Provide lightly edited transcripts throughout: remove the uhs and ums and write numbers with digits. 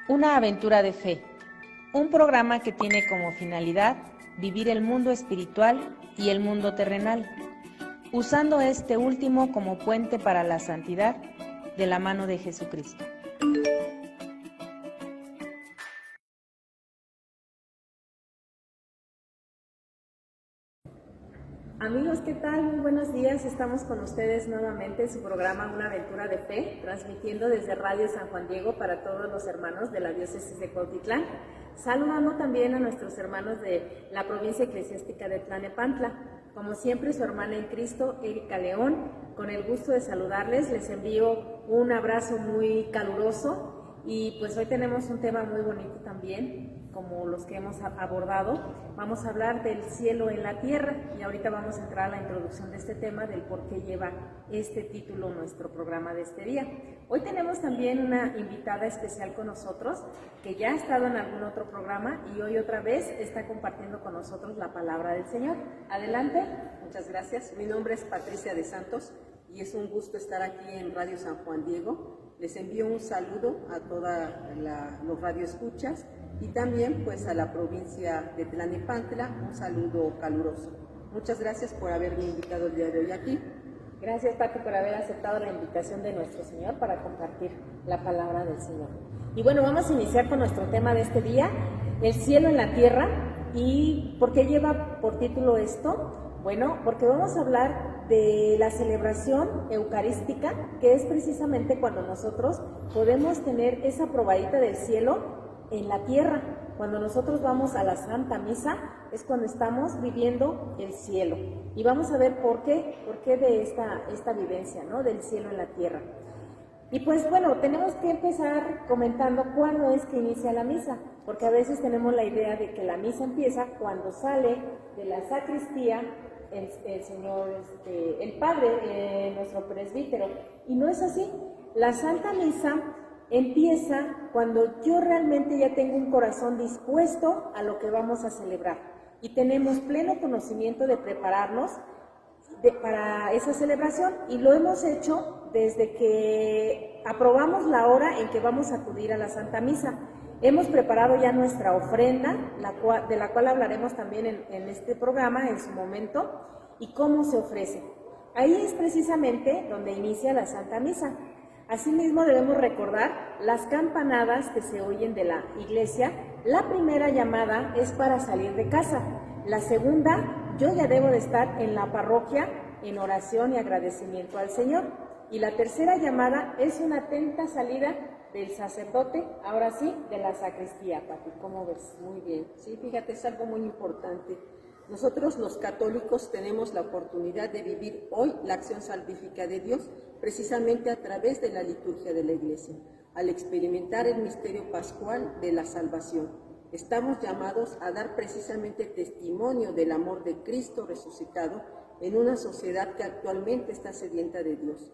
Una aventura de fe, un programa que tiene como finalidad vivir el mundo espiritual y el mundo terrenal, usando este último como puente para la santidad de la mano de Jesucristo. Amigos, ¿qué tal? Muy buenos días. Estamos con ustedes nuevamente en su programa Una Aventura de Fe, transmitiendo desde Radio San Juan Diego para todos los hermanos de la diócesis de Cuautitlán, saludando también a nuestros hermanos de la provincia eclesiástica de Tlalnepantla. Como siempre, su hermana en Cristo, Erika León, con el gusto de saludarles, les envío un abrazo muy caluroso y pues hoy tenemos un tema muy bonito también, como los que hemos abordado. Vamos a hablar del cielo en la tierra y ahorita vamos a entrar a la introducción de este tema, del por qué lleva este título nuestro programa de este día. Hoy tenemos también una invitada especial con nosotros que ya ha estado en algún otro programa y hoy otra vez está compartiendo con nosotros la palabra del Señor. Adelante. Muchas gracias. Mi nombre es Patricia de Santos y es un gusto estar aquí en Radio San Juan Diego. Les envío un saludo a todos los radioescuchas y también pues a la provincia de Tlalnepantla, un saludo caluroso. Muchas gracias por haberme invitado el día de hoy aquí. Gracias, Pati, por haber aceptado la invitación de nuestro Señor para compartir la palabra del Señor. Y bueno, vamos a iniciar con nuestro tema de este día, el cielo en la tierra. ¿Y por qué lleva por título esto? Bueno, porque vamos a hablar de la celebración eucarística, que es precisamente cuando nosotros podemos tener esa probadita del cielo en la tierra. Cuando nosotros vamos a la Santa Misa es cuando estamos viviendo el cielo. Y vamos a ver por qué de esta vivencia, ¿no?, del cielo en la tierra. Y pues bueno, tenemos que empezar comentando cuándo es que inicia la misa, porque a veces tenemos la idea de que la misa empieza cuando sale de la sacristía el Señor, el Padre, nuestro presbítero, y no es así. La Santa Misa empieza cuando yo realmente ya tengo un corazón dispuesto a lo que vamos a celebrar y tenemos pleno conocimiento de prepararnos para esa celebración, y lo hemos hecho desde que aprobamos la hora en que vamos a acudir a la Santa Misa. Hemos preparado ya nuestra ofrenda, de la cual hablaremos también en este programa en su momento, y cómo se ofrece. Ahí es precisamente donde inicia la Santa Misa. Asimismo, debemos recordar las campanadas que se oyen de la iglesia. La primera llamada es para salir de casa. La segunda, yo ya debo de estar en la parroquia en oración y agradecimiento al Señor. Y la tercera llamada es una atenta salida del sacerdote, ahora sí, de la sacristía. Pati, ¿cómo ves? Muy bien. Sí, fíjate, es algo muy importante. Nosotros los católicos tenemos la oportunidad de vivir hoy la acción salvífica de Dios precisamente a través de la liturgia de la Iglesia, al experimentar el misterio pascual de la salvación. Estamos llamados a dar precisamente testimonio del amor de Cristo resucitado en una sociedad que actualmente está sedienta de Dios.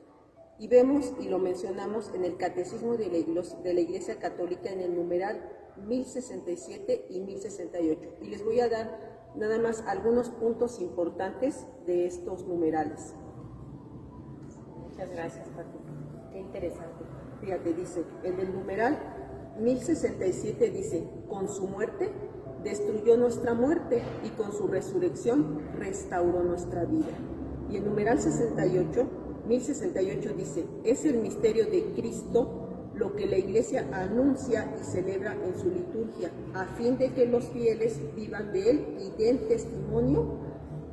Y vemos y lo mencionamos en el Catecismo de la Iglesia Católica en el numeral 1067 y 1068. Y les voy a dar nada más algunos puntos importantes de estos numerales. Muchas gracias, Pati. Qué interesante. Fíjate, dice, en el numeral 1067 dice, con su muerte destruyó nuestra muerte y con su resurrección restauró nuestra vida. Y el numeral 1068 dice, es el misterio de Cristo lo que la Iglesia anuncia y celebra en su liturgia, a fin de que los fieles vivan de él y den testimonio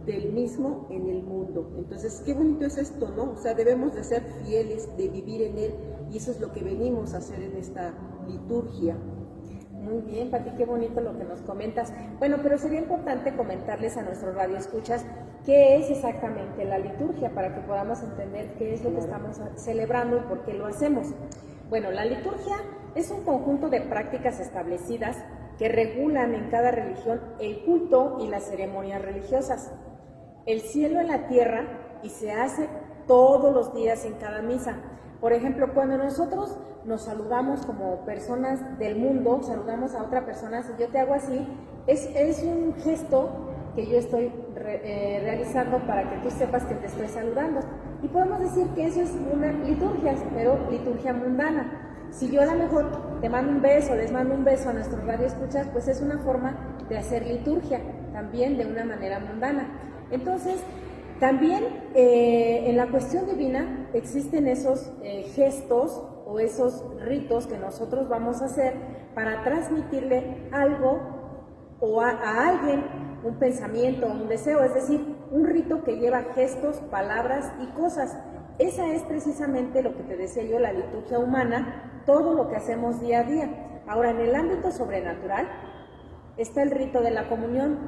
del mismo en el mundo. Entonces, qué bonito es esto, ¿no? O sea, debemos de ser fieles, de vivir en él, y eso es lo que venimos a hacer en esta liturgia. Muy bien, Pati, qué bonito lo que nos comentas. Bueno, pero sería importante comentarles a nuestros radioescuchas qué es exactamente la liturgia para que podamos entender qué es lo que estamos celebrando y por qué lo hacemos. Bueno, la liturgia es un conjunto de prácticas establecidas que regulan en cada religión el culto y las ceremonias religiosas. El cielo en la tierra, y se hace todos los días en cada misa. Por ejemplo, cuando nosotros nos saludamos como personas del mundo, saludamos a otra persona, si yo te hago así, es un gesto que yo estoy realizando para que tú sepas que te estoy saludando. Y podemos decir que eso es una liturgia, pero liturgia mundana. Si yo a lo mejor te mando un beso, les mando un beso a nuestros radioescuchas, pues es una forma de hacer liturgia, también de una manera mundana. Entonces, también en la cuestión divina existen esos gestos o esos ritos que nosotros vamos a hacer para transmitirle algo o a alguien un pensamiento, un deseo, es decir, un rito que lleva gestos, palabras y cosas. Esa es precisamente lo que te decía yo, la liturgia humana, todo lo que hacemos día a día. Ahora, en el ámbito sobrenatural está el rito de la comunión,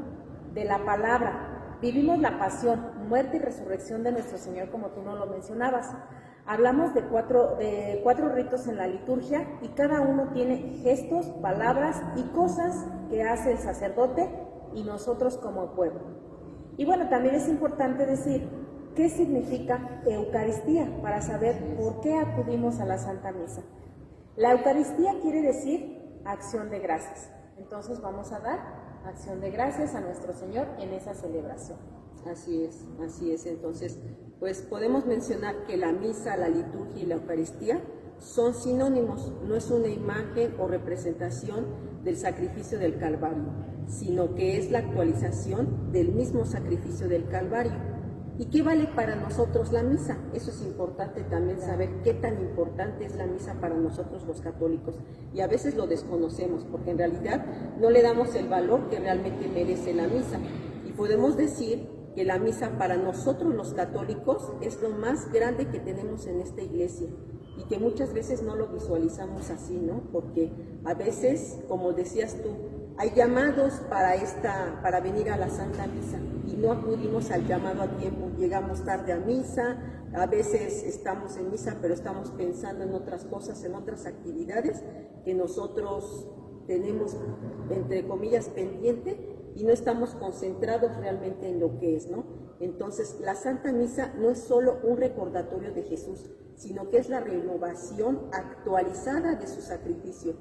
de la palabra. Vivimos la pasión, muerte y resurrección de nuestro Señor, como tú no lo mencionabas. Hablamos de cuatro ritos en la liturgia y cada uno tiene gestos, palabras y cosas que hace el sacerdote y nosotros como pueblo. Y bueno, también es importante decir qué significa Eucaristía para saber por qué acudimos a la Santa Misa. La Eucaristía quiere decir acción de gracias. Entonces vamos a dar acción de gracias a nuestro Señor en esa celebración. Así es. Entonces, pues podemos mencionar que la misa, la liturgia y la Eucaristía son sinónimos, no es una imagen o representación del sacrificio del Calvario, sino que es la actualización del mismo sacrificio del Calvario. ¿Y qué vale para nosotros la misa? Eso es importante también saber qué tan importante es la misa para nosotros los católicos. Y a veces lo desconocemos porque en realidad no le damos el valor que realmente merece la misa. Y podemos decir que la misa para nosotros los católicos es lo más grande que tenemos en esta iglesia y que muchas veces no lo visualizamos así, ¿no? Porque a veces, como decías tú, hay llamados para venir a la Santa Misa y no acudimos al llamado a tiempo, llegamos tarde a misa, a veces estamos en misa pero estamos pensando en otras cosas, en otras actividades que nosotros tenemos, entre comillas, pendiente y no estamos concentrados realmente en lo que es, ¿no? Entonces, la Santa Misa no es solo un recordatorio de Jesús, sino que es la renovación actualizada de su sacrificio.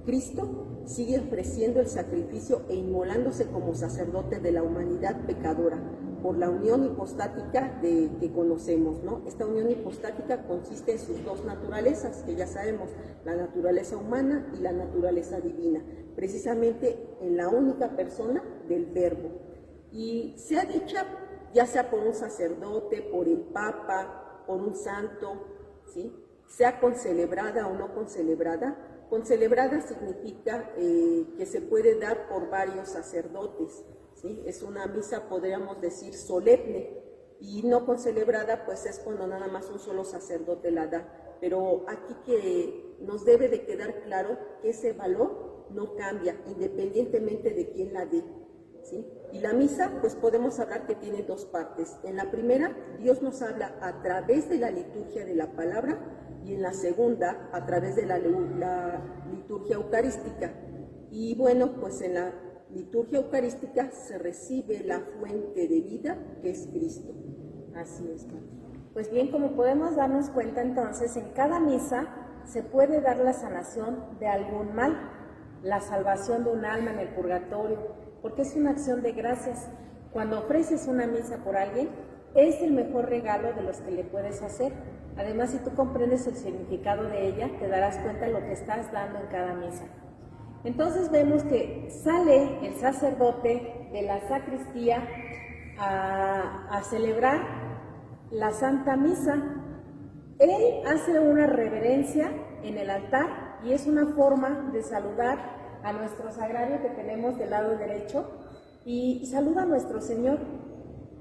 Cristo sigue ofreciendo el sacrificio e inmolándose como sacerdote de la humanidad pecadora por la unión hipostática que conocemos, ¿no? Esta unión hipostática consiste en sus dos naturalezas, que ya sabemos, la naturaleza humana y la naturaleza divina, precisamente en la única persona del Verbo. Y sea dicha, ya sea por un sacerdote, por el Papa, por un santo, ¿sí? Sea concelebrada o no concelebrada. Concelebrada significa que se puede dar por varios sacerdotes, ¿sí? Es una misa, podríamos decir, solemne, y no concelebrada, pues es cuando nada más un solo sacerdote la da. Pero aquí que nos debe de quedar claro que ese valor no cambia, independientemente de quién la dé, ¿sí? Y la misa, pues podemos hablar que tiene dos partes. En la primera, Dios nos habla a través de la liturgia de la palabra, y en la segunda, a través de la liturgia eucarística. Y bueno, pues en la liturgia eucarística se recibe la fuente de vida, que es Cristo. Así es. Pues bien, como podemos darnos cuenta entonces, en cada misa se puede dar la sanación de algún mal, la salvación de un alma en el purgatorio, porque es una acción de gracias. Cuando ofreces una misa por alguien, es el mejor regalo de los que le puedes hacer. Además, si tú comprendes el significado de ella, te darás cuenta de lo que estás dando en cada misa. Entonces vemos que sale el sacerdote de la sacristía a celebrar la Santa Misa. Él hace una reverencia en el altar y es una forma de saludar a nuestro sagrario que tenemos del lado derecho y saluda a nuestro Señor.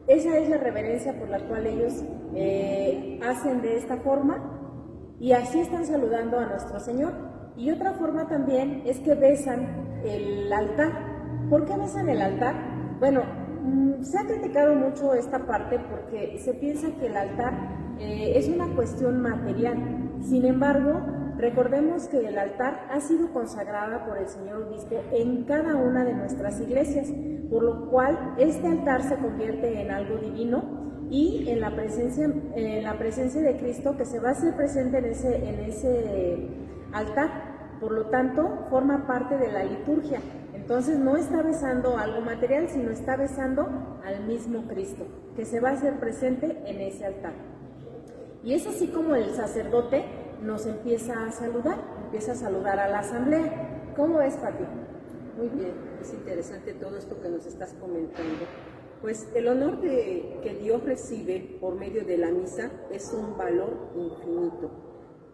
Esa es la reverencia por la cual ellos hacen de esta forma y así están saludando a nuestro Señor. Y otra forma también es que besan el altar. ¿Por qué besan el altar? Bueno, se ha criticado mucho esta parte porque se piensa que el altar es una cuestión material. Sin embargo, recordemos que el altar ha sido consagrada por el Señor Obispo en cada una de nuestras iglesias, por lo cual este altar se convierte en algo divino y en la presencia de Cristo que se va a hacer presente en ese altar. Por lo tanto, forma parte de la liturgia. Entonces no está besando algo material, sino está besando al mismo Cristo, que se va a hacer presente en ese altar. Y es así como el sacerdote nos empieza a saludar, empieza a saludar a la asamblea. ¿Cómo ves, Pati? Muy bien, es interesante todo esto que nos estás comentando. Pues el honor que Dios recibe por medio de la misa es un valor infinito,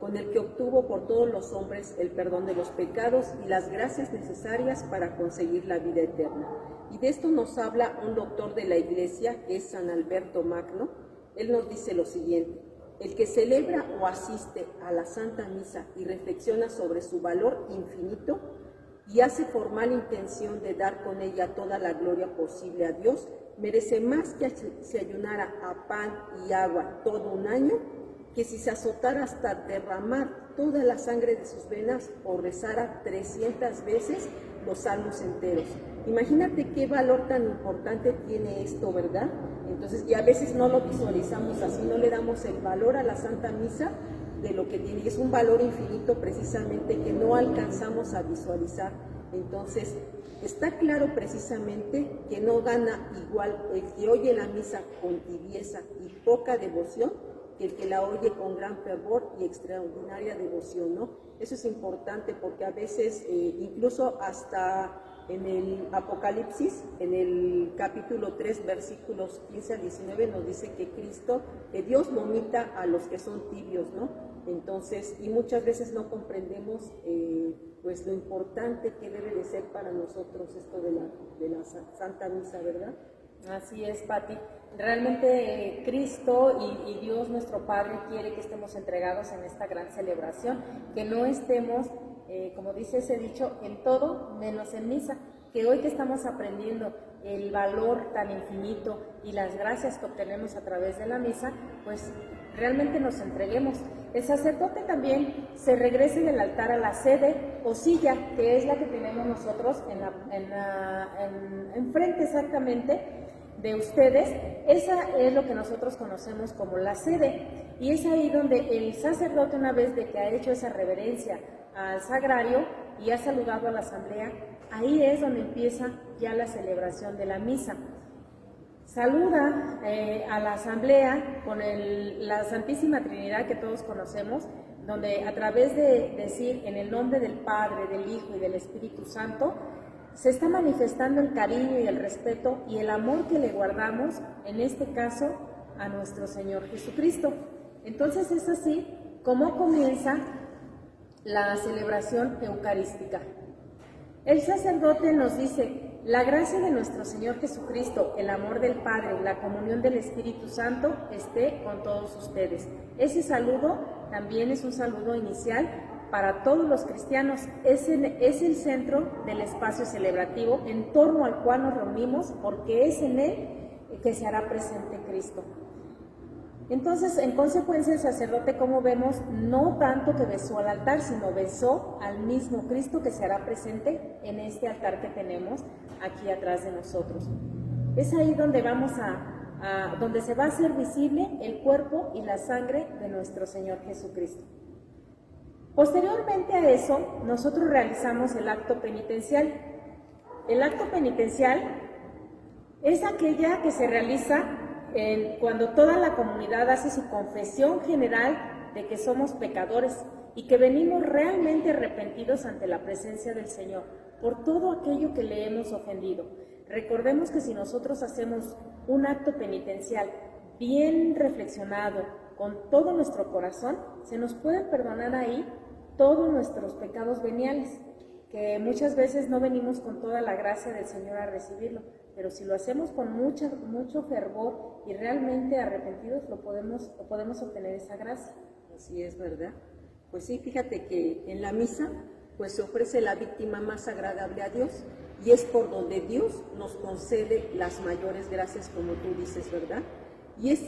con el que obtuvo por todos los hombres el perdón de los pecados y las gracias necesarias para conseguir la vida eterna. Y de esto nos habla un doctor de la Iglesia, que es San Alberto Magno. Él nos dice lo siguiente: el que celebra o asiste a la Santa Misa y reflexiona sobre su valor infinito y hace formal intención de dar con ella toda la gloria posible a Dios, merece más que si ayunara a pan y agua todo un año, que si se azotara hasta derramar toda la sangre de sus venas o rezara 300 veces los salmos enteros. Imagínate qué valor tan importante tiene esto, ¿verdad? Entonces, y a veces no lo visualizamos así, no le damos el valor a la Santa Misa de lo que tiene, y es un valor infinito precisamente que no alcanzamos a visualizar. Entonces, está claro precisamente que no gana igual el que oye la misa con tibieza y poca devoción que el que la oye con gran fervor y extraordinaria devoción, ¿no? Eso es importante porque a veces, incluso hasta en el Apocalipsis, en el capítulo 3, versículos 15 al 19, nos dice que Dios vomita a los que son tibios, ¿no? Entonces, y muchas veces no comprendemos pues lo importante que debe de ser para nosotros esto de la Santa Misa, ¿verdad? Así es, Pati. Realmente Cristo y Dios nuestro Padre quiere que estemos entregados en esta gran celebración, que no estemos, como dice ese dicho, en todo menos en misa, que hoy que estamos aprendiendo el valor tan infinito y las gracias que obtenemos a través de la misa, pues realmente nos entreguemos. El sacerdote también se regrese del altar a la sede o silla, que es la que tenemos nosotros enfrente exactamente de ustedes. Esa es lo que nosotros conocemos como la sede, y es ahí donde el sacerdote, una vez de que ha hecho esa reverencia al sagrario y ha saludado a la asamblea, ahí es donde empieza ya la celebración de la misa. Saluda a la asamblea con la Santísima Trinidad que todos conocemos, donde a través de decir en el nombre del Padre, del Hijo y del Espíritu Santo, se está manifestando el cariño y el respeto y el amor que le guardamos, en este caso, a nuestro Señor Jesucristo. Entonces es así como comienza la celebración eucarística. El sacerdote nos dice: la gracia de nuestro Señor Jesucristo, el amor del Padre, la comunión del Espíritu Santo esté con todos ustedes. Ese saludo también es un saludo inicial para todos los cristianos, es el centro del espacio celebrativo en torno al cual nos reunimos, porque es en él que se hará presente Cristo. Entonces, en consecuencia, el sacerdote, como vemos, no tanto que besó al altar, sino besó al mismo Cristo que se hará presente en este altar que tenemos aquí atrás de nosotros. Es ahí donde donde se va a hacer visible el cuerpo y la sangre de nuestro Señor Jesucristo. Posteriormente a eso, nosotros realizamos el acto penitencial. El acto penitencial es aquella que se realiza cuando toda la comunidad hace su confesión general de que somos pecadores y que venimos realmente arrepentidos ante la presencia del Señor por todo aquello que le hemos ofendido. Recordemos que si nosotros hacemos un acto penitencial bien reflexionado, con todo nuestro corazón, se nos pueden perdonar ahí todos nuestros pecados veniales, que muchas veces no venimos con toda la gracia del Señor a recibirlo, pero si lo hacemos con mucho fervor y realmente arrepentidos, podemos obtener esa gracia. Así es, ¿verdad? Pues sí, fíjate que en la misa pues se ofrece la víctima más agradable a Dios, y es por donde Dios nos concede las mayores gracias, como tú dices, ¿verdad? Y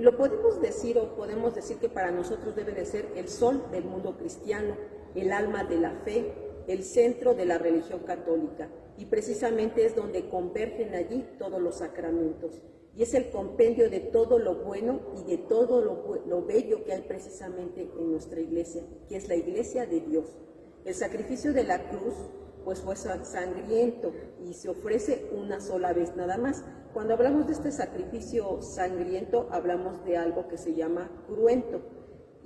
lo podemos decir que para nosotros debe de ser el sol del mundo cristiano, el alma de la fe, el centro de la religión católica, y precisamente es donde convergen allí todos los sacramentos, y es el compendio de todo lo bueno y de todo lo bello que hay precisamente en nuestra iglesia, que es la iglesia de Dios. El sacrificio de la cruz pues fue sangriento y se ofrece una sola vez nada más. Cuando hablamos de este sacrificio sangriento, hablamos de algo que se llama cruento.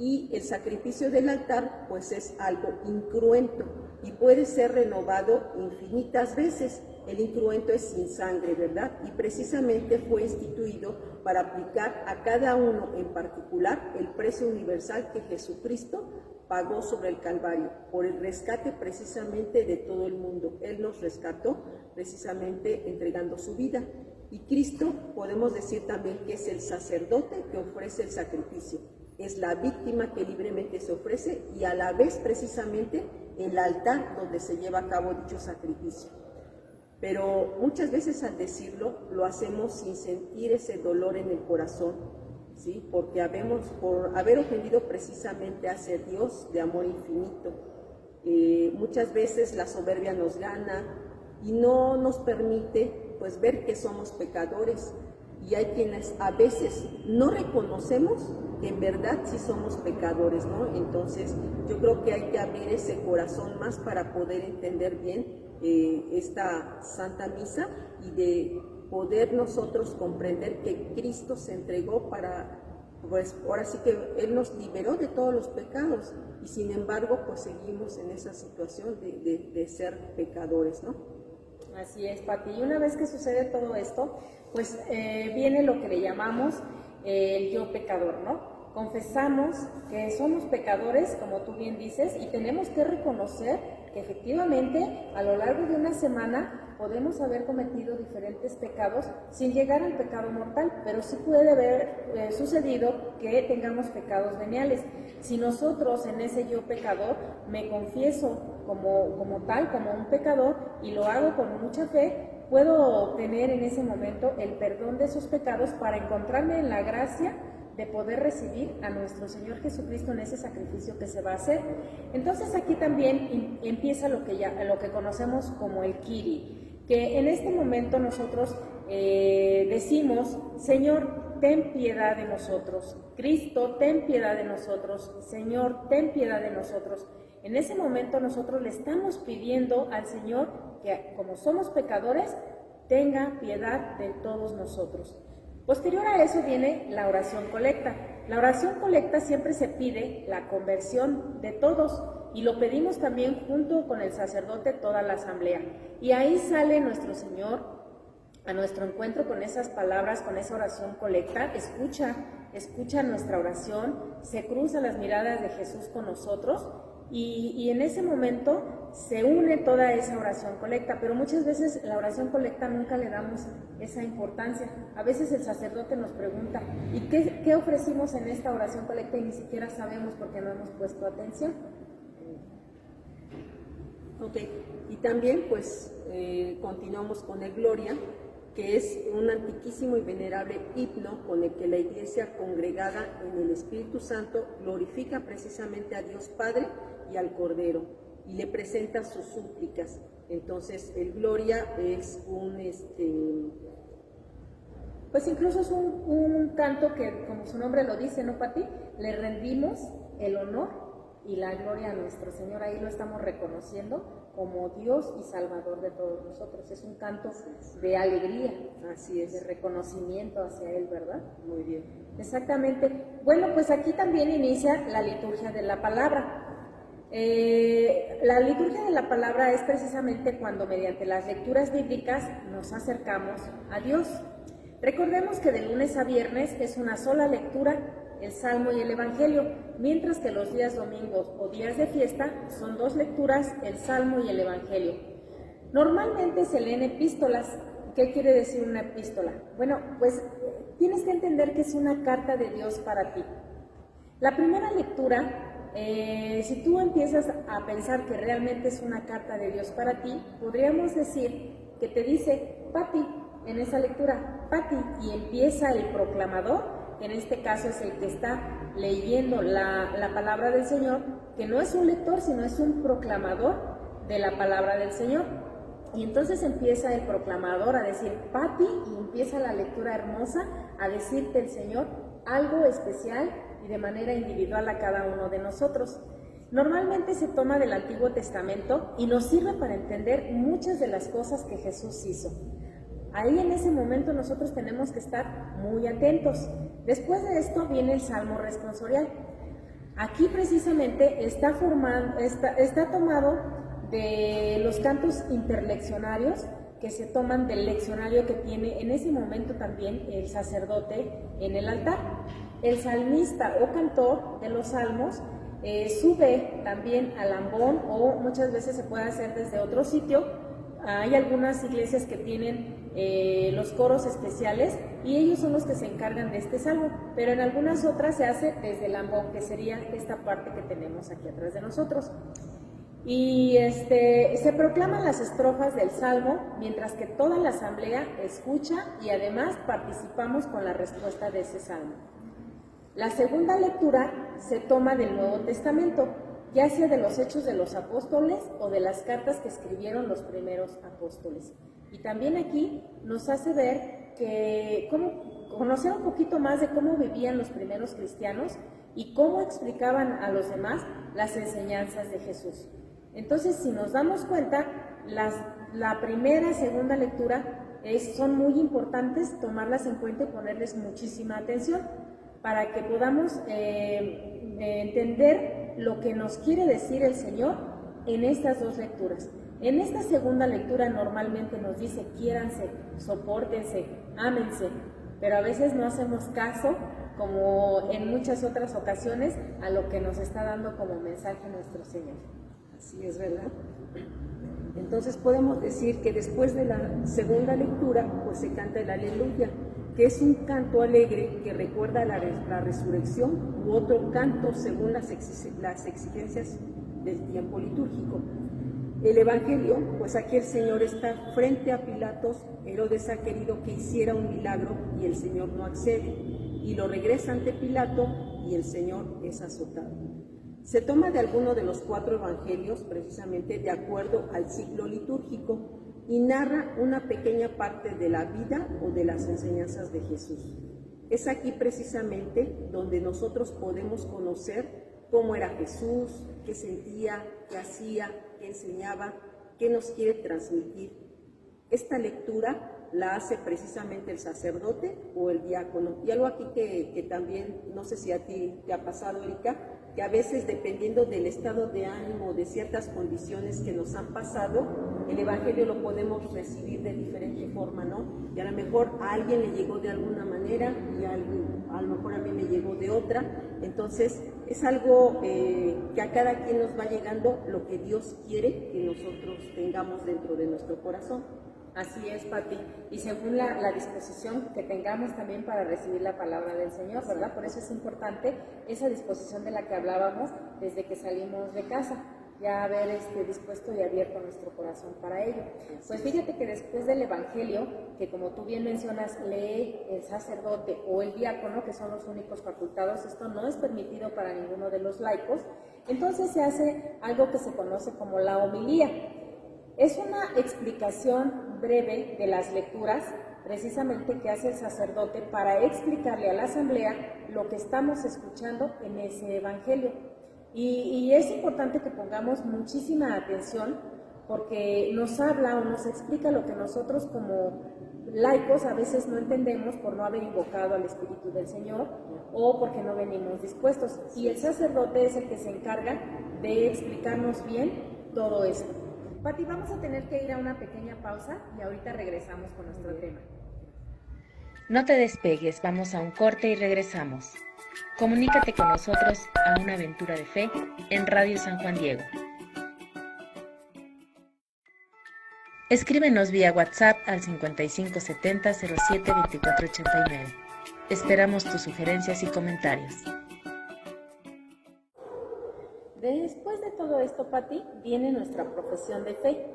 y el sacrificio del altar pues es algo incruento y puede ser renovado infinitas veces. El incruento es sin sangre, ¿verdad? Y precisamente fue instituido para aplicar a cada uno en particular el precio universal que Jesucristo pagó sobre el Calvario, por el rescate precisamente de todo el mundo. Él nos rescató precisamente entregando su vida. Y Cristo, podemos decir también que es el sacerdote que ofrece el sacrificio. Es la víctima que libremente se ofrece y a la vez precisamente el altar donde se lleva a cabo dicho sacrificio. Pero muchas veces al decirlo lo hacemos sin sentir ese dolor en el corazón, ¿sí? Porque por haber ofendido precisamente a ese Dios de amor infinito. Muchas veces la soberbia nos gana y no nos permite pues ver que somos pecadores, y hay quienes a veces no reconocemos que en verdad sí somos pecadores, ¿no? Entonces yo creo que hay que abrir ese corazón más para poder entender bien esta Santa Misa y de poder nosotros comprender que Cristo se entregó para, pues ahora sí que Él nos liberó de todos los pecados y sin embargo pues seguimos en esa situación de ser pecadores, ¿no? Así es, Pati. Y una vez que sucede todo esto, pues viene lo que le llamamos el yo pecador, ¿no? Confesamos que somos pecadores, como tú bien dices, y tenemos que reconocer que efectivamente a lo largo de una semana podemos haber cometido diferentes pecados sin llegar al pecado mortal, pero sí puede haber sucedido que tengamos pecados veniales. Si nosotros en ese yo pecador me confieso como tal, como un pecador, y lo hago con mucha fe, puedo obtener en ese momento el perdón de esos pecados para encontrarme en la gracia de poder recibir a nuestro Señor Jesucristo en ese sacrificio que se va a hacer. Entonces aquí también empieza lo que conocemos como el Kyrie, que en este momento nosotros decimos: Señor, ten piedad de nosotros. Cristo, ten piedad de nosotros. Señor, ten piedad de nosotros. En ese momento nosotros le estamos pidiendo al Señor que, como somos pecadores, tenga piedad de todos nosotros. Posterior a eso viene la oración colecta. La oración colecta siempre se pide la conversión de todos y lo pedimos también junto con el sacerdote, toda la asamblea. Y ahí sale nuestro Señor a nuestro encuentro con esas palabras, con esa oración colecta, escucha nuestra oración, se cruzan las miradas de Jesús con nosotros y en ese momento se une toda esa oración colecta, pero muchas veces la oración colecta nunca le damos esa importancia. A veces el sacerdote nos pregunta: ¿y qué ofrecimos en esta oración colecta? Y ni siquiera sabemos porque no hemos puesto atención. Ok, y también pues continuamos con el Gloria, que es un antiquísimo y venerable himno con el que la Iglesia, congregada en el Espíritu Santo, glorifica precisamente a Dios Padre y al Cordero, y le presenta sus súplicas. Entonces el Gloria es pues incluso es un canto que, como su nombre lo dice, ¿no, Pati? Le rendimos el honor y la gloria a nuestro Señor. Ahí lo estamos reconociendo como Dios y Salvador de todos nosotros. Es un canto de alegría, así es, de reconocimiento hacia Él, ¿verdad? Muy bien. Exactamente. Bueno, pues aquí también inicia la liturgia de la palabra. La liturgia de la palabra es precisamente cuando mediante las lecturas bíblicas nos acercamos a Dios. Recordemos que de lunes a viernes es una sola lectura, el Salmo y el Evangelio, mientras que los días domingos o días de fiesta son dos lecturas, el Salmo y el Evangelio. Normalmente se leen epístolas. ¿Qué quiere decir una epístola? Bueno, pues tienes que entender que es una carta de Dios para ti. La primera lectura, si tú empiezas a pensar que realmente es una carta de Dios para ti, podríamos decir que te dice Pati en esa lectura, Pati, y empieza el proclamador, que en este caso es el que está leyendo la palabra del Señor, que no es un lector, sino es un proclamador de la palabra del Señor. Y entonces empieza el proclamador a decir Pati, y empieza la lectura hermosa a decirte el Señor algo especial y de manera individual a cada uno de nosotros. Normalmente se toma del Antiguo Testamento y nos sirve para entender muchas de las cosas que Jesús hizo. Ahí en ese momento nosotros tenemos que estar muy atentos. Después de esto viene el Salmo responsorial. Aquí precisamente está tomado de los cantos interleccionarios que se toman del leccionario que tiene en ese momento también el sacerdote en el altar. El salmista o cantor de los salmos sube también al ambón, o muchas veces se puede hacer desde otro sitio. Hay algunas iglesias que tienen los coros especiales y ellos son los que se encargan de este salmo, pero en algunas otras se hace desde el ambón, que sería esta parte que tenemos aquí atrás de nosotros. Y se proclaman las estrofas del salmo mientras que toda la asamblea escucha y además participamos con la respuesta de ese salmo. La segunda lectura se toma del Nuevo Testamento, ya sea de los Hechos de los Apóstoles o de las cartas que escribieron los primeros apóstoles. Y también aquí nos hace ver conocer un poquito más de cómo vivían los primeros cristianos y cómo explicaban a los demás las enseñanzas de Jesús. Entonces, si nos damos cuenta, la primera y segunda lectura son muy importantes tomarlas en cuenta y ponerles muchísima atención para que podamos entender lo que nos quiere decir el Señor en estas dos lecturas. En esta segunda lectura normalmente nos dice: quiéranse, sopórtense, ámense, pero a veces no hacemos caso, como en muchas otras ocasiones, a lo que nos está dando como mensaje nuestro Señor. Así es, ¿verdad? Entonces podemos decir que después de la segunda lectura, pues se canta el Aleluya, que es un canto alegre que recuerda la resurrección, u otro canto según las exigencias del tiempo litúrgico. El Evangelio, pues aquí el Señor está frente a Pilatos. Herodes ha querido que hiciera un milagro y el Señor no accede, y lo regresa ante Pilato y el Señor es azotado. Se toma de alguno de los 4 evangelios, precisamente de acuerdo al ciclo litúrgico, y narra una pequeña parte de la vida o de las enseñanzas de Jesús. Es aquí precisamente donde nosotros podemos conocer cómo era Jesús, qué sentía, qué hacía, qué enseñaba, qué nos quiere transmitir. Esta lectura la hace precisamente el sacerdote o el diácono. Y algo aquí que también, no sé si a ti te ha pasado, Erika, que a veces, dependiendo del estado de ánimo, de ciertas condiciones que nos han pasado, el Evangelio lo podemos recibir de diferente forma, ¿no? Y a lo mejor a alguien le llegó de alguna manera y a lo mejor a mí me llegó de otra. Entonces, es algo que a cada quien nos va llegando lo que Dios quiere que nosotros tengamos dentro de nuestro corazón. Así es, Pati, y según la disposición que tengamos también para recibir la palabra del Señor, ¿verdad? Por eso es importante esa disposición de la que hablábamos desde que salimos de casa, ya haber dispuesto y abierto nuestro corazón para ello. Pues fíjate que después del Evangelio, que como tú bien mencionas, lee el sacerdote o el diácono, que son los únicos facultados, esto no es permitido para ninguno de los laicos, entonces se hace algo que se conoce como la homilía. Es una explicación breve de las lecturas, precisamente que hace el sacerdote para explicarle a la asamblea lo que estamos escuchando en ese evangelio. Y es importante que pongamos muchísima atención porque nos habla o nos explica lo que nosotros como laicos a veces no entendemos por no haber invocado al Espíritu del Señor o porque no venimos dispuestos. Y el sacerdote es el que se encarga de explicarnos bien todo esto. Pati, vamos a tener que ir a una pequeña pausa y ahorita regresamos con nuestro tema. No te despegues, vamos a un corte y regresamos. Comunícate con nosotros a una aventura de fe en Radio San Juan Diego. Escríbenos vía WhatsApp al 5570 07 2489. Esperamos tus sugerencias y comentarios. Después de todo esto, Pati, viene nuestra profesión de fe.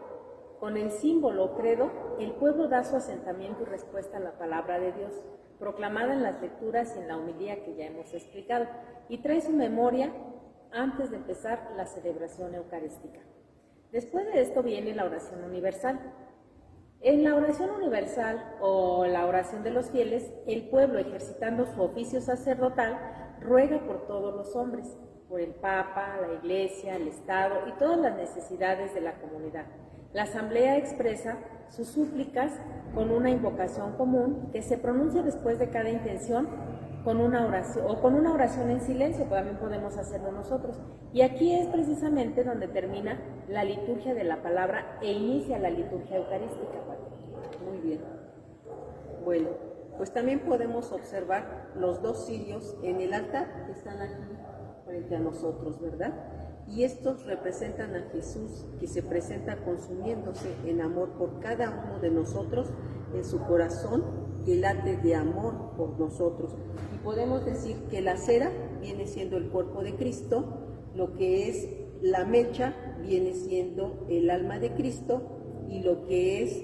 Con el símbolo o credo, el pueblo da su asentamiento y respuesta a la palabra de Dios, proclamada en las lecturas y en la homilía que ya hemos explicado, y trae su memoria antes de empezar la celebración eucarística. Después de esto viene la oración universal. En la oración universal o la oración de los fieles, el pueblo, ejercitando su oficio sacerdotal, ruega por todos los hombres, por el Papa, la Iglesia, el Estado y todas las necesidades de la comunidad. La asamblea expresa sus súplicas con una invocación común que se pronuncia después de cada intención con una oración o con una oración en silencio, también podemos hacerlo nosotros. Y aquí es precisamente donde termina la liturgia de la palabra e inicia la liturgia eucarística. Muy bien. Bueno, pues también podemos observar los dos cirios en el altar que están aquí frente a nosotros, ¿verdad? Y estos representan a Jesús, que se presenta consumiéndose en amor por cada uno de nosotros, en su corazón que late de amor por nosotros. Y podemos decir que la cera viene siendo el cuerpo de Cristo, lo que es la mecha viene siendo el alma de Cristo, y lo que es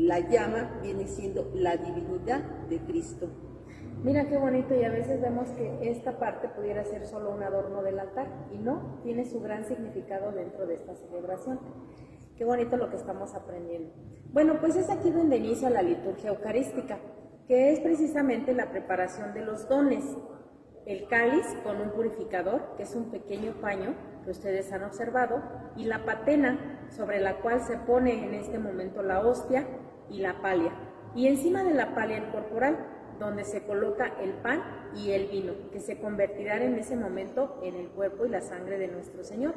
la llama viene siendo la divinidad de Cristo. Mira qué bonito, y a veces vemos que esta parte pudiera ser solo un adorno del altar, y no, tiene su gran significado dentro de esta celebración. Qué bonito lo que estamos aprendiendo. Bueno, pues es aquí donde inicia la liturgia eucarística, que es precisamente la preparación de los dones. El cáliz con un purificador, que es un pequeño paño que ustedes han observado, y la patena sobre la cual se pone en este momento la hostia y la palia. Y encima de la palia el corporal, donde se coloca el pan y el vino, que se convertirán en ese momento en el cuerpo y la sangre de nuestro Señor.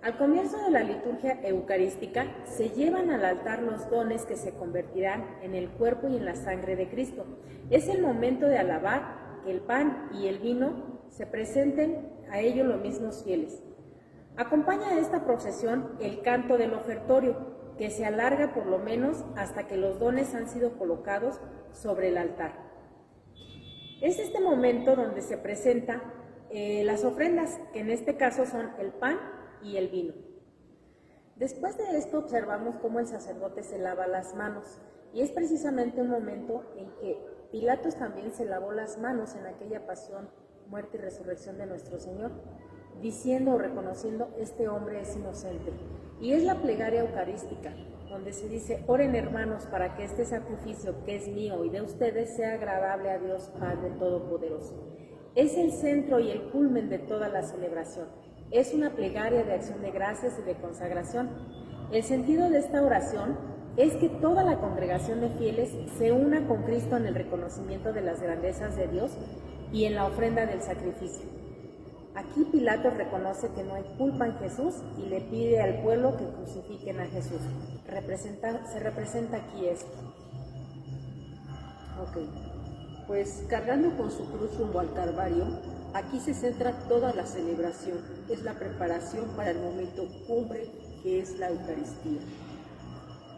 Al comienzo de la liturgia eucarística, se llevan al altar los dones que se convertirán en el cuerpo y en la sangre de Cristo. Es el momento de alabar que el pan y el vino se presenten a ellos los mismos fieles. Acompaña a esta procesión el canto del ofertorio, que se alarga por lo menos hasta que los dones han sido colocados sobre el altar. Es este momento donde se presentan las ofrendas, que en este caso son el pan y el vino. Después de esto observamos cómo el sacerdote se lava las manos, y es precisamente un momento en que Pilatos también se lavó las manos en aquella pasión, muerte y resurrección de nuestro Señor, diciendo o reconociendo: este hombre es inocente. Y es la plegaria eucarística, donde se dice: oren, hermanos, para que este sacrificio que es mío y de ustedes sea agradable a Dios Padre Todopoderoso. Es el centro y el culmen de toda la celebración. Es una plegaria de acción de gracias y de consagración. El sentido de esta oración es que toda la congregación de fieles se una con Cristo en el reconocimiento de las grandezas de Dios y en la ofrenda del sacrificio. Aquí Pilatos reconoce que no hay culpa en Jesús y le pide al pueblo que crucifiquen a Jesús. Se representa aquí esto. Ok, pues cargando con su cruz rumbo al Calvario, aquí se centra toda la celebración. Es la preparación para el momento cumbre que es la Eucaristía.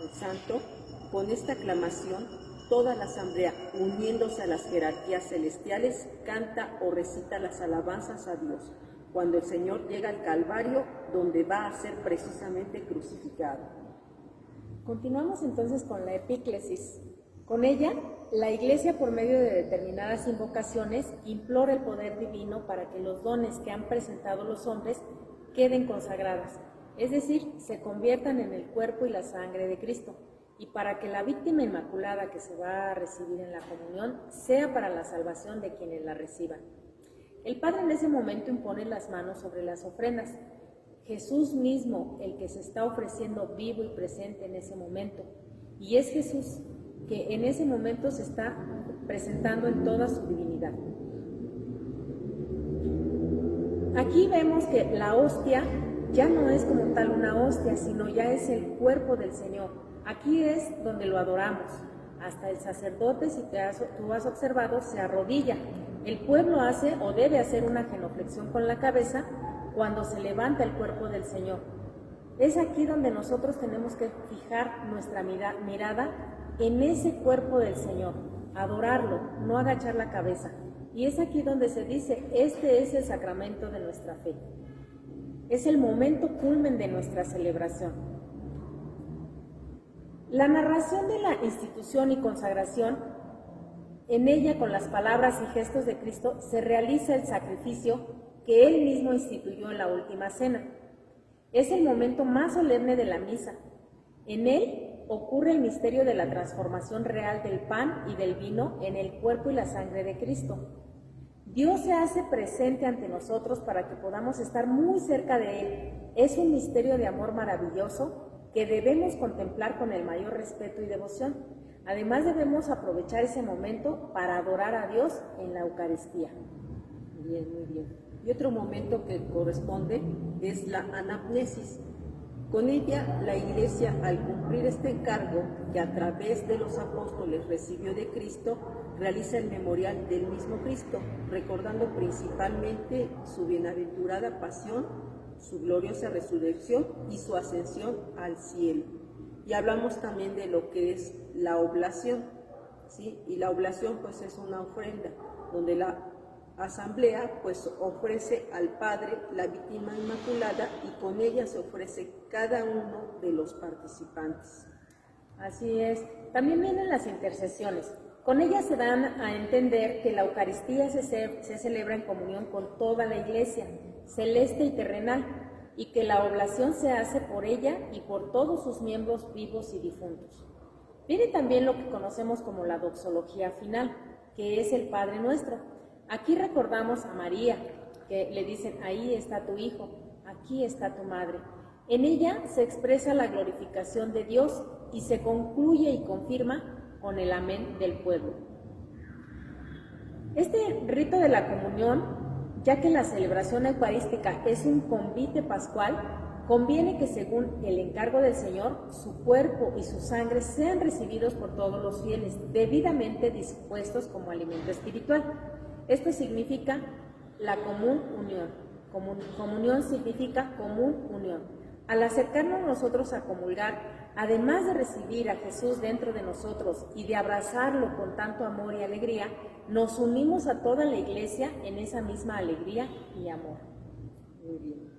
El santo, con esta aclamación, toda la asamblea, uniéndose a las jerarquías celestiales, canta o recita las alabanzas a Dios, cuando el Señor llega al Calvario, donde va a ser precisamente crucificado. Continuamos entonces con la epíclesis. Con ella, la Iglesia, por medio de determinadas invocaciones, implora el poder divino para que los dones que han presentado los hombres queden consagrados, es decir, se conviertan en el cuerpo y la sangre de Cristo, y para que la víctima inmaculada que se va a recibir en la comunión sea para la salvación de quienes la reciban. El Padre en ese momento impone las manos sobre las ofrendas. Jesús mismo, el que se está ofreciendo vivo y presente en ese momento, y es Jesús que en ese momento se está presentando en toda su divinidad. Aquí vemos que la hostia ya no es como tal una hostia, sino ya es el cuerpo del Señor. Aquí es donde lo adoramos. Hasta el sacerdote, si tú has observado, se arrodilla. El pueblo hace o debe hacer una genuflexión con la cabeza cuando se levanta el cuerpo del Señor. Es aquí donde nosotros tenemos que fijar nuestra mirada en ese cuerpo del Señor, adorarlo, no agachar la cabeza. Y es aquí donde se dice: este es el sacramento de nuestra fe. Es el momento culmen de nuestra celebración. La narración de la institución y consagración, en ella con las palabras y gestos de Cristo se realiza el sacrificio que Él mismo instituyó en la última cena. Es el momento más solemne de la misa. En él ocurre el misterio de la transformación real del pan y del vino en el cuerpo y la sangre de Cristo. Dios se hace presente ante nosotros para que podamos estar muy cerca de Él. Es un misterio de amor maravilloso que debemos contemplar con el mayor respeto y devoción. Además debemos aprovechar ese momento para adorar a Dios en la Eucaristía. Bien, muy bien. Y otro momento que corresponde es la anamnesis. Con ella, la Iglesia, al cumplir este encargo que a través de los apóstoles recibió de Cristo, realiza el memorial del mismo Cristo, recordando principalmente su bienaventurada pasión, su gloriosa resurrección y su ascensión al cielo. Y hablamos también de lo que es la oblación, ¿sí? Y la oblación pues es una ofrenda donde la asamblea pues ofrece al Padre la víctima inmaculada y con ella se ofrece cada uno de los participantes. Así es. También vienen las intercesiones. Con ellas se dan a entender que la Eucaristía se celebra en comunión con toda la Iglesia, celeste y terrenal, y que la oblación se hace por ella y por todos sus miembros vivos y difuntos. Viene también lo que conocemos como la doxología final, que es el Padre Nuestro. Aquí recordamos a María, que le dicen, ahí está tu hijo, aquí está tu madre. En ella se expresa la glorificación de Dios y se concluye y confirma con el amén del pueblo. Este rito de la comunión, ya que la celebración eucarística es un convite pascual, conviene que según el encargo del Señor, su cuerpo y su sangre sean recibidos por todos los fieles, debidamente dispuestos como alimento espiritual. Esto significa la común unión. Comunión significa común unión. Al acercarnos nosotros a comulgar, además de recibir a Jesús dentro de nosotros y de abrazarlo con tanto amor y alegría, nos unimos a toda la Iglesia en esa misma alegría y amor. Muy bien.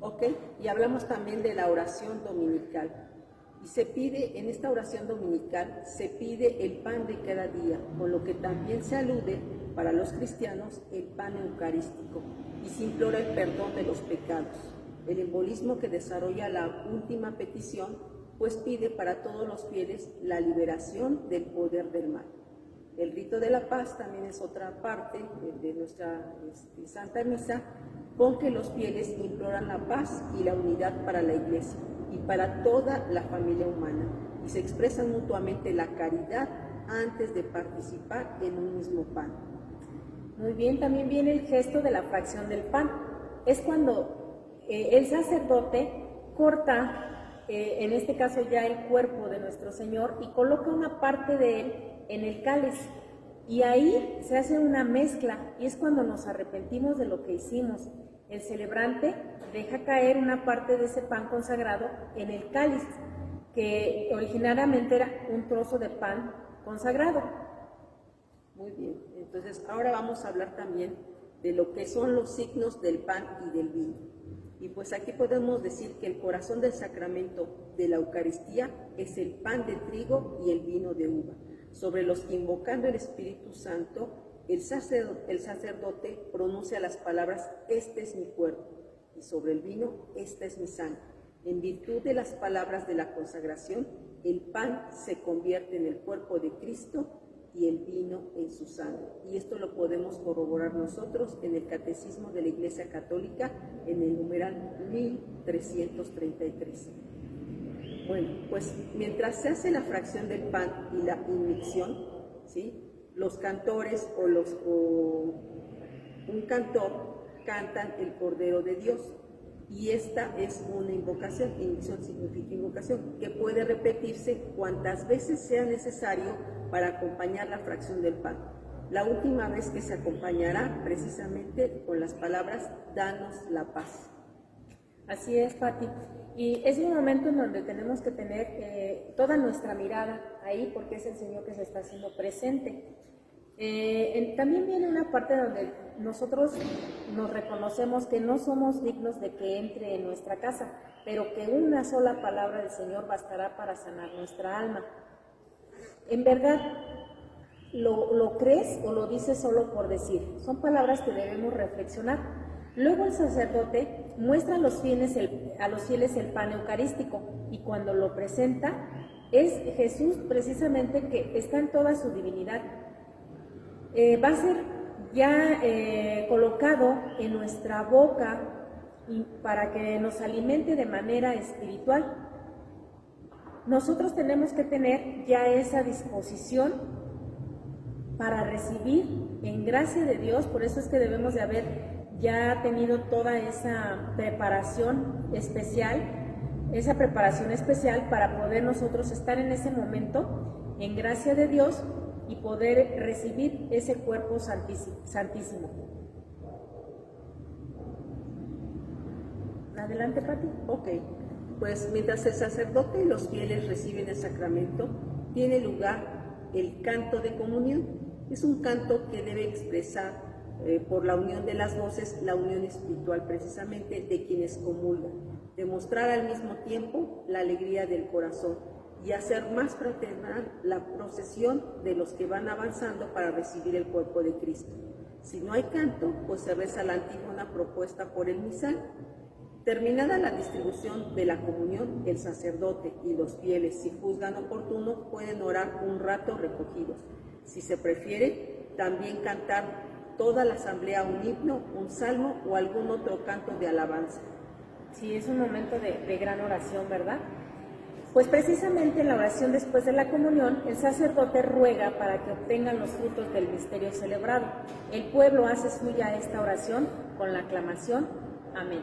Ok, y hablamos también de la oración dominical. Y se pide, en esta oración dominical, se pide el pan de cada día, con lo que también se alude, para los cristianos, el pan eucarístico, y se implora el perdón de los pecados. El embolismo que desarrolla la última petición, pues pide para todos los fieles la liberación del poder del mal. El rito de la paz también es otra parte de nuestra Santa Misa, con que los fieles imploran la paz y la unidad para la Iglesia y para toda la familia humana, y se expresan mutuamente la caridad antes de participar en un mismo pan. Muy bien, también viene el gesto de la fracción del pan. Es cuando el sacerdote corta, en este caso ya el cuerpo de nuestro Señor, y coloca una parte de él en el cáliz. Y ahí se hace una mezcla, y es cuando nos arrepentimos de lo que hicimos. El celebrante deja caer una parte de ese pan consagrado en el cáliz, que originariamente era un trozo de pan consagrado. Muy bien, entonces ahora vamos a hablar también de lo que son los signos del pan y del vino. Y pues aquí podemos decir que el corazón del sacramento de la Eucaristía es el pan de trigo y el vino de uva, sobre los que invocando el Espíritu Santo, el sacerdote pronuncia las palabras, este es mi cuerpo, y sobre el vino, esta es mi sangre. En virtud de las palabras de la consagración, el pan se convierte en el cuerpo de Cristo y el vino en su sangre. Y esto lo podemos corroborar nosotros en el Catecismo de la Iglesia Católica, en el numeral 1333. Bueno, pues mientras se hace la fracción del pan y la inmicción, ¿sí?, los cantores o un cantor cantan el Cordero de Dios, y esta es una invocación. Inmicción significa invocación, que puede repetirse cuantas veces sea necesario para acompañar la fracción del pan. La última vez que se acompañará precisamente con las palabras, danos la paz. Así es, Pati. Y es un momento en donde tenemos que tener toda nuestra mirada ahí, porque es el Señor que se está haciendo presente. También viene una parte donde nosotros nos reconocemos que no somos dignos de que entre en nuestra casa, pero que una sola palabra del Señor bastará para sanar nuestra alma. ¿En verdad lo crees o lo dices solo por decir? Son palabras que debemos reflexionar. Luego el sacerdote muestra a los fieles el pan eucarístico, y cuando lo presenta es Jesús precisamente, que está en toda su divinidad. Va a ser ya colocado en nuestra boca para que nos alimente de manera espiritual. nosotros tenemos que tener ya esa disposición para recibir en gracia de Dios. Por eso es que debemos de haber ya tenido toda esa preparación especial para poder nosotros estar en ese momento en gracia de Dios y poder recibir ese cuerpo santísimo. Adelante, Pati. Ok, pues mientras el sacerdote y los fieles reciben el sacramento, tiene lugar el canto de comunión. Es un canto que debe expresar por la unión de las voces, la unión espiritual precisamente de quienes comulgan, demostrar al mismo tiempo la alegría del corazón y hacer más fraternal la procesión de los que van avanzando para recibir el cuerpo de Cristo. Si no hay canto, pues se reza la antífona propuesta por el misal. Terminada la distribución de la comunión, el sacerdote y los fieles, si juzgan oportuno, pueden orar un rato recogidos. Si se prefiere, también cantar toda la asamblea un himno, un salmo o algún otro canto de alabanza. Sí, es un momento de gran oración, ¿verdad? Pues precisamente en la oración después de la comunión, el sacerdote ruega para que obtengan los frutos del misterio celebrado. El pueblo hace suya esta oración con la aclamación Amén.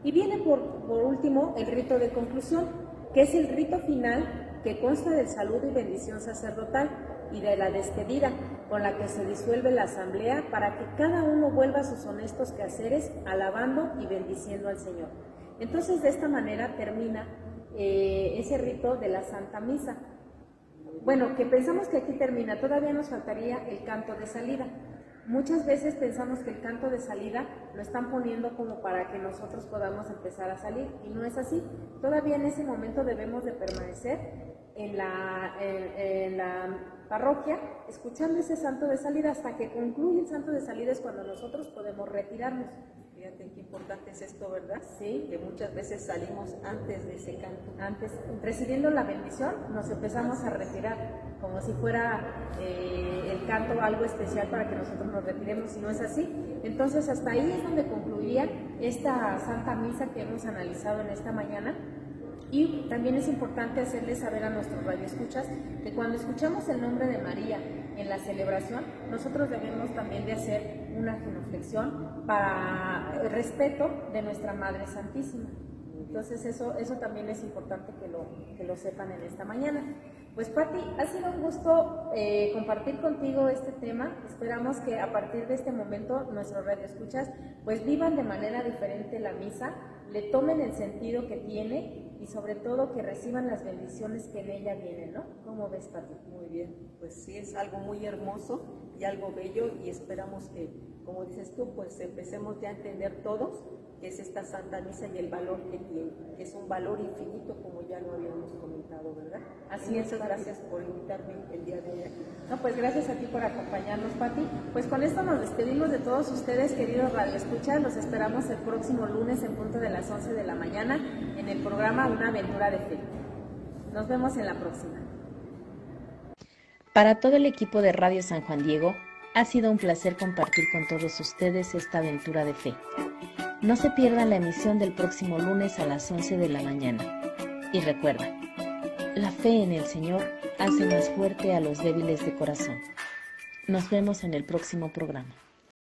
Y viene por último el rito de conclusión, que es el rito final que consta del saludo y bendición sacerdotal y de la despedida, con la que se disuelve la asamblea para que cada uno vuelva a sus honestos quehaceres, alabando y bendiciendo al Señor. Entonces, de esta manera termina ese rito de la Santa Misa. Bueno, que pensamos que aquí termina, todavía nos faltaría el canto de salida. Muchas veces pensamos que el canto de salida lo están poniendo como para que nosotros podamos empezar a salir, y no es así. Todavía en ese momento debemos de permanecer en la parroquia escuchando ese santo de salida hasta que concluye el santo de salida, es cuando nosotros podemos retirarnos. Fíjate qué importante es esto, ¿verdad? Sí. Que muchas veces salimos antes de ese canto. Antes, recibiendo la bendición, nos empezamos a retirar, como si fuera el canto algo especial para que nosotros nos retiremos, y no es así. Entonces, hasta ahí es donde concluiría esta Santa Misa que hemos analizado en esta mañana. Y también es importante hacerles saber a nuestros radioescuchas que cuando escuchamos el nombre de María en la celebración, nosotros debemos también de hacer una genuflexión para el respeto de nuestra Madre Santísima. Entonces eso también es importante que lo sepan en esta mañana. Pues Pati, ha sido un gusto compartir contigo este tema. Esperamos que a partir de este momento nuestros radioescuchas pues vivan de manera diferente la misa, le tomen el sentido que tiene y sobre todo que reciban las bendiciones que en ella vienen, ¿no? ¿Cómo ves, Pati? Muy bien, pues sí, es algo muy hermoso y algo bello, y esperamos que, como dices tú, pues empecemos ya a entender todos qué es esta Santa Misa y el valor que tiene, que es un valor infinito, como ya lo habíamos comentado, ¿verdad? Así es, muchas gracias por invitarme el día de hoy aquí. No, pues gracias a ti por acompañarnos, Pati. Pues con esto nos despedimos de todos ustedes, queridos radioescuchas. Los esperamos el próximo lunes en punto de las 11 de la mañana en el programa Una Aventura de Fe. Nos vemos en la próxima. Para todo el equipo de Radio San Juan Diego, ha sido un placer compartir con todos ustedes esta aventura de fe. No se pierdan la emisión del próximo lunes a las 11 de la mañana. Y recuerda, la fe en el Señor hace más fuerte a los débiles de corazón. Nos vemos en el próximo programa.